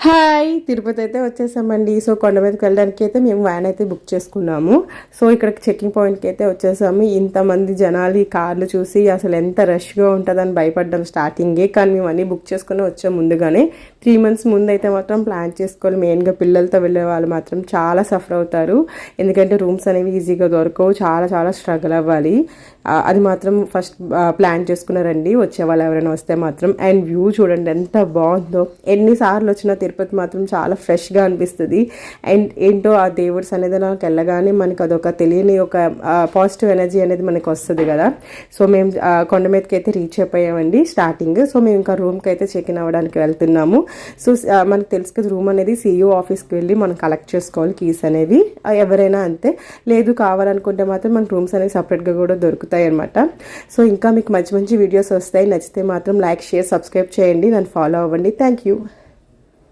Hi Tirupati అయితే వచ్చేసామండి. So కొండ మీదకి వెళ్ళడానికి అయితే మేము వ్యాన్ అయితే బుక్ చేసుకున్నాము. సో ఇక్కడ చెక్కింగ్ పాయింట్కి అయితే వచ్చేసాము. ఇంతమంది జనాలు ఈ కార్లు చూసి అసలు ఎంత రష్గా ఉంటుందని భయపడ్డాం స్టార్టింగే. కానీ మేము అన్నీ బుక్ చేసుకుని వచ్చాము ముందుగానే. 3 months ముందు అయితే మాత్రం ప్లాన్ చేసుకోవాలి. మెయిన్గా పిల్లలతో వెళ్ళే వాళ్ళు మాత్రం చాలా సఫర్ అవుతారు. ఎందుకంటే రూమ్స్ అనేవి ఈజీగా దొరకవు, చాలా చాలా స్ట్రగుల్ అవ్వాలి. అది మాత్రం ఫస్ట్ ప్లాన్ చేసుకున్నారండి వచ్చే వాళ్ళు ఎవరైనా వస్తే మాత్రం. అండ్ వ్యూ చూడండి ఎంత బాగుందో. ఎన్నిసార్లు వచ్చినా తిరుపతి మాత్రం చాలా ఫ్రెష్గా అనిపిస్తుంది. అండ్ ఏంటో ఆ దేవుడ్స్ అనేది నాకు వెళ్ళగానే మనకు అదొక తెలియని ఒక పాజిటివ్ ఎనర్జీ అనేది మనకు వస్తుంది కదా. సో మేము కొండ మీదకి అయితే రీచ్ అయిపోయామండి స్టార్టింగ్. సో మేము ఇంకా రూమ్కి అయితే చెక్ ఇన్ అవ్వడానికి వెళ్తున్నాము. సో మనకు తెలుసు కదా, రూమ్ అనేది CEO ఆఫీస్కి వెళ్ళి మనం కలెక్ట్ చేసుకోవాలి కీస్ అనేవి. ఎవరైనా అంతే, లేదు కావాలనుకుంటే మాత్రం మనకు రూమ్స్ అనేవి సపరేట్గా కూడా దొరుకుతాయి అనమాట. సో ఇంకా మీకు మంచి మంచి వీడియోస్ వస్తాయి. నచ్చితే మాత్రం లైక్, షేర్, సబ్స్క్రైబ్ చేయండి, నన్ను ఫాలో అవ్వండి. Thank you.